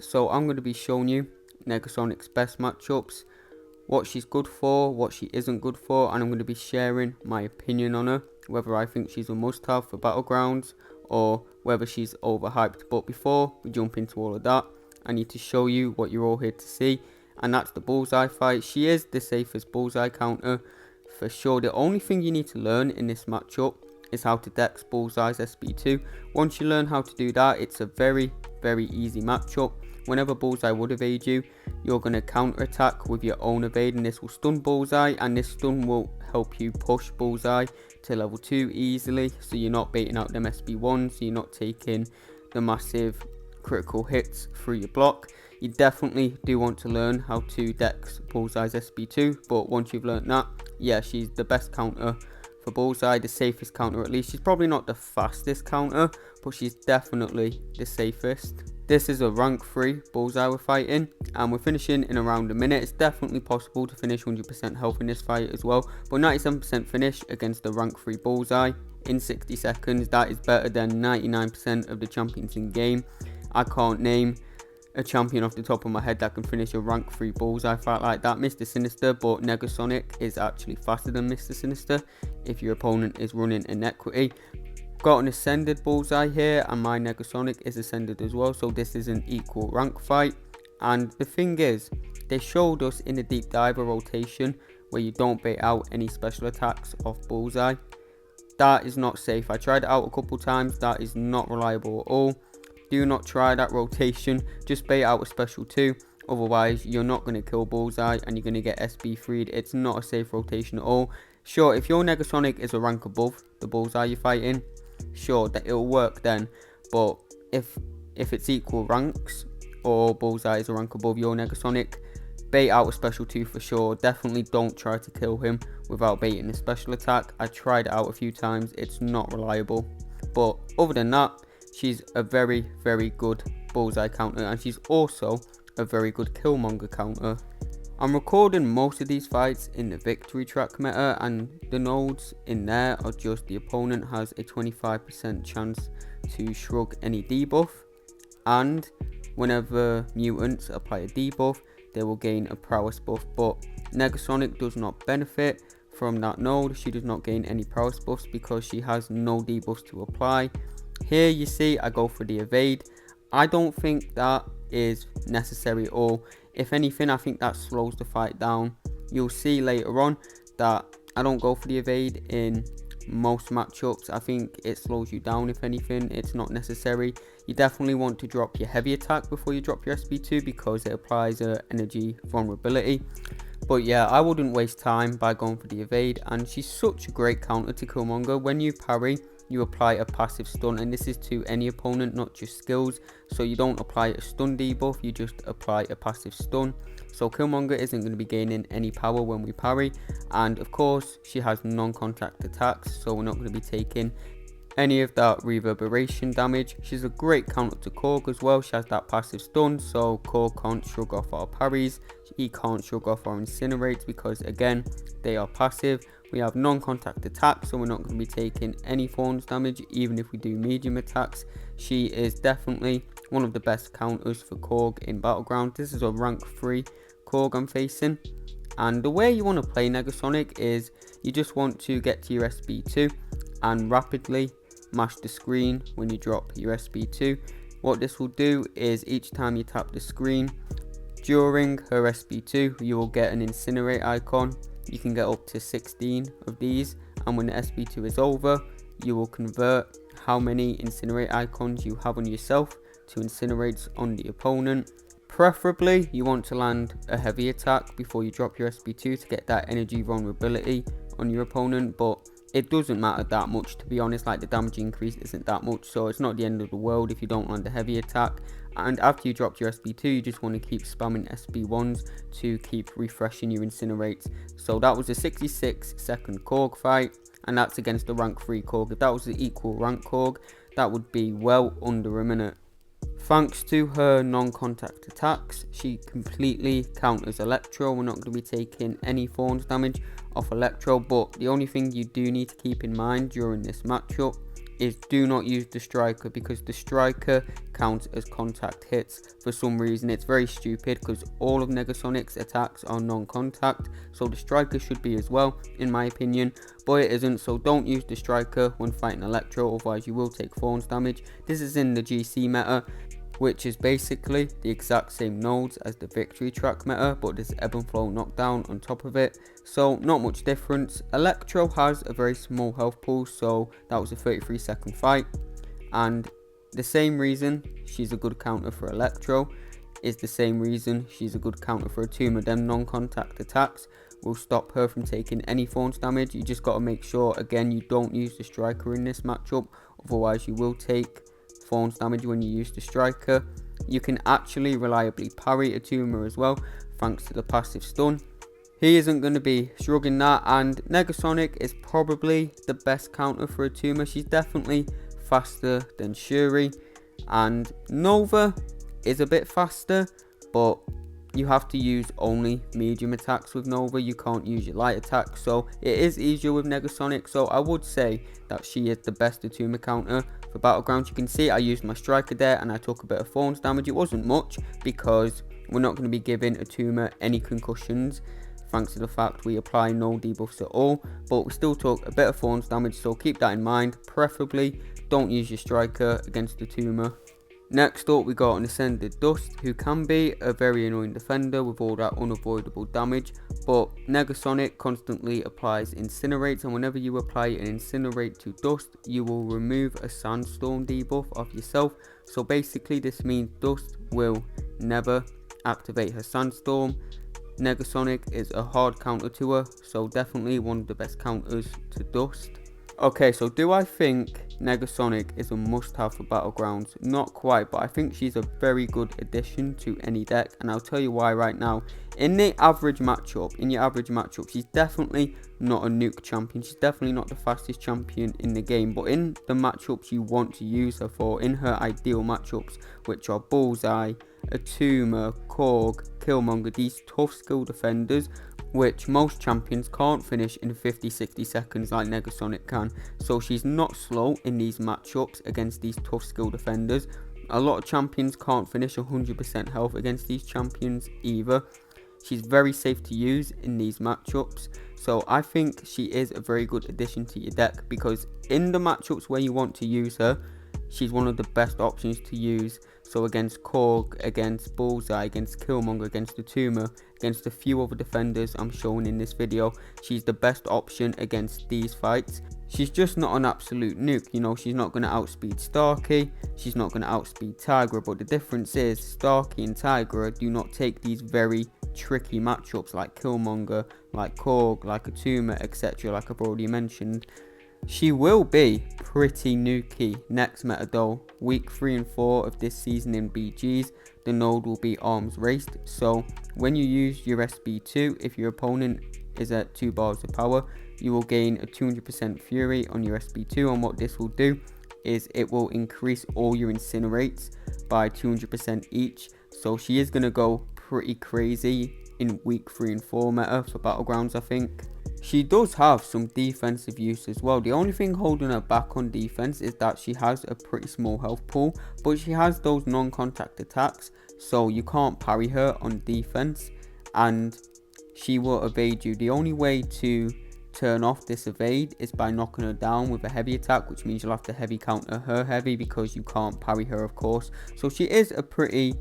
So I'm going to be showing you Negasonic's best matchups, what she's good for, what she isn't good for, and I'm going to be sharing my opinion on her, whether I think she's a must-have for Battlegrounds or whether she's overhyped. But before we jump into all of that, I need to show you what you're all here to see, and that's the bullseye fight. She is the safest bullseye counter for sure. The only thing you need to learn in this matchup is how to dex bullseye's SB2. Once you learn how to do that, it's a very easy matchup. Whenever bullseye would evade you, you're going to counter attack with your own evade, and this will stun bullseye, and this stun will help you push bullseye to level 2 easily, so you're not baiting out them SB1s, so you're not taking the massive critical hits through your block. You definitely do want to learn how to dex bullseye's SB2, but once you've learned that, yeah, she's the best counter for bullseye, the safest counter at least. She's probably not the fastest counter, but she's definitely the safest. This is a rank 3 bullseye we're fighting, and we're finishing in around a minute. It's definitely possible to finish 100% health in this fight as well, but 97% finish against the rank 3 bullseye in 60 seconds, that is better than 99% of the champions in game. I can't name a champion off the top of my head that can finish a rank 3 bullseye fight like that. Mr. Sinister, but Negasonic is actually faster than Mr. Sinister if your opponent is running inequity. Got an ascended bullseye here, and my Negasonic is ascended as well, so this is an equal rank fight. And the thing is, they showed us in the deep diver rotation where you don't bait out any special attacks off bullseye. That is not safe. I tried it out a couple times. That is not reliable at all. Do not try that rotation. Just bait out a special 2. Otherwise, you're not going to kill bullseye and you're going to get SB freed. It's not a safe rotation at all. Sure, if your Negasonic is a rank above the bullseye you're fighting, sure, that it'll work then. But if it's equal ranks or bullseye is a rank above your Negasonic, bait out a special 2 for sure. Definitely don't try to kill him without baiting a special attack. I tried it out a few times. It's not reliable. But other than that, she's a very good bullseye counter, and she's also a very good Killmonger counter. I'm recording most of these fights in the victory track meta, and the nodes in there are just the opponent has a 25% chance to shrug any debuff, and whenever mutants apply a debuff, they will gain a prowess buff. But Negasonic does not benefit from that node. She does not gain any prowess buffs because she has no debuffs to apply. Here you see I go for the evade. I don't think that is necessary at all. If anything, I think that slows the fight down. You'll see later on that I don't go for the evade in most matchups. I think it slows you down. If anything, it's not necessary. You definitely want to drop your heavy attack before you drop your SB2 because it applies a energy vulnerability. But yeah, I wouldn't waste time by going for the evade, and she's such a great counter to Killmonger. When you parry, you apply a passive stun, and this is to any opponent, not just skills. So you don't apply a stun debuff, you just apply a passive stun. So Killmonger isn't going to be gaining any power when we parry, and of course she has non-contact attacks, so we're not going to be taking any of that reverberation damage. She's a great counter to Korg as well. She has that passive stun, so Korg can't shrug off our parries, he can't shrug off our incinerates because again they are passive. We have non-contact attacks, so we're not going to be taking any thorns damage even if we do medium attacks. She is definitely one of the best counters for Korg in Battlegrounds. This is a rank 3 Korg I'm facing, and the way you want to play Negasonic is you just want to get to your SB2 and rapidly mash the screen when you drop your SB2. What this will do is each time you tap the screen during her SB2, you will get an incinerate icon. You can get up to 16 of these, and when the SB2 is over, you will convert how many incinerate icons you have on yourself to incinerates on the opponent. Preferably, you want to land a heavy attack before you drop your SB2 to get that energy vulnerability on your opponent, but it doesn't matter that much, to be honest. Like, the damage increase isn't that much, so it's not the end of the world if you don't land a heavy attack. And after you drop your SB2, you just want to keep spamming SB1s to keep refreshing your incinerates. So that was a 66-second Korg fight, and that's against the rank 3 Korg. If that was the equal rank Korg, that would be well under a minute. Thanks to her non-contact attacks, she completely counters Electro. We're not going to be taking any thorns damage off Electro, but the only thing you do need to keep in mind during this matchup is do not use the striker, because the striker counts as contact hits. For some reason it's very stupid, because all of Negasonic's attacks are non-contact, so the striker should be as well in my opinion, but it isn't. So don't use the striker when fighting Electro, otherwise you will take Thorns damage. This is in the GC meta, which is basically the exact same nodes as the victory track meta, but there's ebb and flow knockdown on top of it, so not much difference. Electro has a very small health pool, so that was a 33-second fight, and the same reason she's a good counter for Electro is the same reason she's a good counter for Atuma. Them non-contact attacks will stop her from taking any Thorns damage. You just got to make sure, again, you don't use the striker in this matchup, otherwise you will take Thorns damage when you use the striker. You can actually reliably parry Atuma as well, thanks to the passive stun. He isn't going to be shrugging that, and Negasonic is probably the best counter for Atuma. She's definitely faster than Shuri, and Nova is a bit faster, but you have to use only medium attacks with Nova. You can't use your light attacks, so it is easier with Negasonic. So I would say that she is the best Atuma counter for Battlegrounds. You can see I used my striker there and I took a bit of Thorns damage. It wasn't much, because we're not going to be giving Atuma any concussions, thanks to the fact we apply no debuffs at all, but we still took a bit of Thorns damage, so keep that in mind. Preferably don't use your striker against Atuma. Next up, we got an Ascended Dust, who can be a very annoying defender with all that unavoidable damage, but Negasonic constantly applies Incinerates, and whenever you apply an Incinerate to Dust, you will remove a Sandstorm debuff of yourself. So basically this means Dust will never activate her Sandstorm. Negasonic is a hard counter to her, so definitely one of the best counters to Dust. Okay, so do I think Negasonic is a must-have for Battlegrounds? Not quite, but I think she's a very good addition to any deck, and I'll tell you why right now. In your average matchup, she's definitely not a nuke champion. She's definitely not the fastest champion in the game, but in the matchups you want to use her for, in her ideal matchups, which are Bullseye, Atuma, Korg, Killmonger, these tough skill defenders, which most champions can't finish in 50-60 seconds like Negasonic can. So she's not slow in these matchups against these tough skill defenders. A lot of champions can't finish 100% health against these champions either. She's very safe to use in these matchups, so I think she is a very good addition to your deck, because in the matchups where you want to use her, she's one of the best options to use. So against Korg, against Bullseye, against Killmonger, against Atuma, against a few other defenders I'm showing in this video, she's the best option against these fights. She's just not an absolute nuke, you know. She's not going to outspeed Starkey, she's not going to outspeed Tigra, but the difference is Starkey and Tigra do not take these very tricky matchups like Killmonger, like Korg, like Atuma, etc., like I've already mentioned. She will be pretty nukey next meta though. Week 3 and 4 of this season in BGs, the node will be arms raced, so when you use your SB2, if your opponent is at 2 bars of power, you will gain a 200% fury on your SB2, and what this will do is it will increase all your incinerates by 200% each. So she is going to go pretty crazy in week 3 and 4 meta for Battlegrounds, I think. She does have some defensive use as well. The only thing holding her back on defense is that she has a pretty small health pool, but she has those non-contact attacks, so you can't parry her on defense, and she will evade you. The only way to turn off this evade is by knocking her down with a heavy attack, which means you'll have to heavy counter her heavy because you can't parry her, of course. So she is a pretty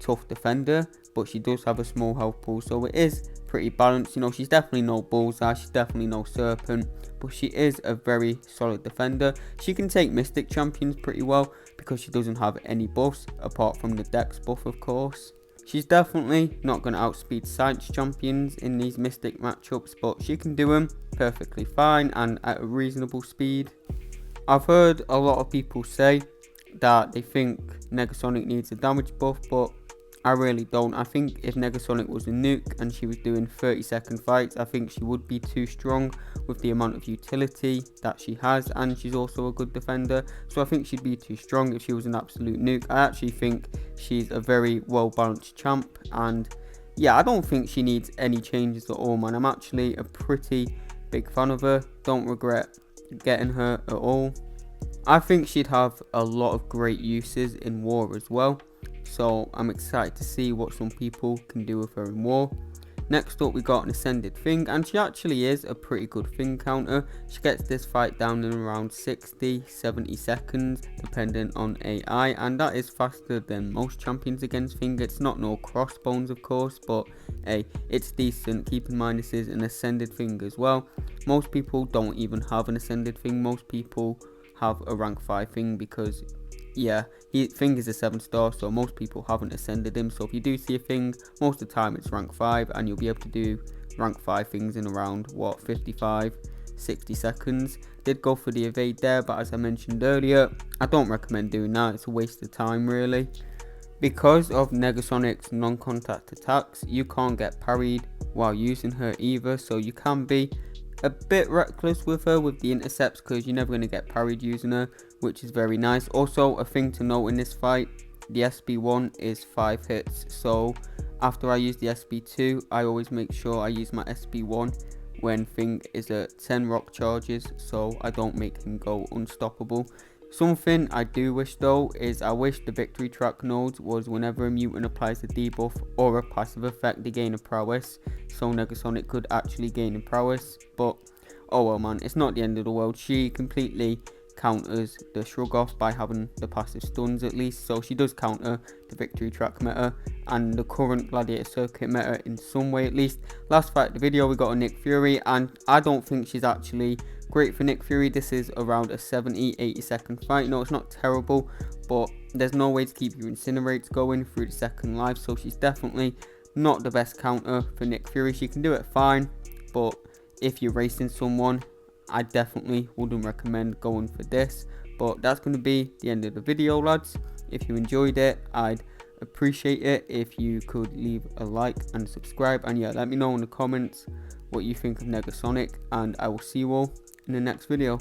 tough defender, but she does have a small health pool, so it is pretty balanced. You know, she's definitely no Bullseye, she's definitely no Serpent, but she is a very solid defender. She can take Mystic champions pretty well because she doesn't have any buffs apart from the Dex buff, of course. She's definitely not going to outspeed Science champions in these Mystic matchups, but she can do them perfectly fine and at a reasonable speed. I've heard a lot of people say that they think Negasonic needs a damage buff, but I really don't. I think if Negasonic was a nuke and she was doing 30-second fights, I think she would be too strong with the amount of utility that she has, and she's also a good defender, so I think she'd be too strong if she was an absolute nuke. I actually think she's a very well balanced champ, and yeah, I don't think she needs any changes at all, man. I'm actually a pretty big fan of her, don't regret getting her at all. I think she'd have a lot of great uses in war as well, so I'm excited to see what some people can do with her in war. Next up we got an ascended thing, and she actually is a pretty good thing counter. She gets this fight down in around 60-70 seconds depending on AI, and that is faster than most champions against thing. It's not no crossbones of course, but hey, it's decent. Keep in mind this is an ascended thing as well. Most people don't even have an ascended thing. Most people have a rank 5 thing because yeah, Thing is a 7-star, so most people haven't ascended him. So if you do see a thing, most of the time it's rank 5, and you'll be able to do rank 5 things in around 55-60 seconds. Did go for the evade there, but as I mentioned earlier, I don't recommend doing that. It's a waste of time really. Because of Negasonic's non-contact attacks, you can't get parried while using her either, so you can be a bit reckless with her with the intercepts because you're never going to get parried using her, which is very nice. Also, a thing to note in this fight, the SB1 is 5 hits, so after I use the SB2, I always make sure I use my SB1 when Thing is at 10 rock charges, so I don't make him go unstoppable. Something I do wish though is I wish the victory track nodes was whenever a mutant applies a debuff or a passive effect they gain a prowess, so Negasonic could actually gain a prowess, but oh well man, it's not the end of the world. She completely counters the shrug off by having the passive stuns at least, so she does counter the victory track meta and the current gladiator circuit meta in some way at least. Last fight of the video we got a Nick Fury, and I don't think she's actually great for Nick Fury. This is around a 70-80 second fight. No, it's not terrible, but there's no way to keep your incinerates going through the second life, so she's definitely not the best counter for Nick Fury. She can do it fine, but if you're racing someone, I definitely wouldn't recommend going for this. But that's going to be the end of the video, lads. If you enjoyed it, I'd appreciate it if you could leave a like and subscribe, and yeah, let me know in the comments what you think of Negasonic, and I will see you all in the next video.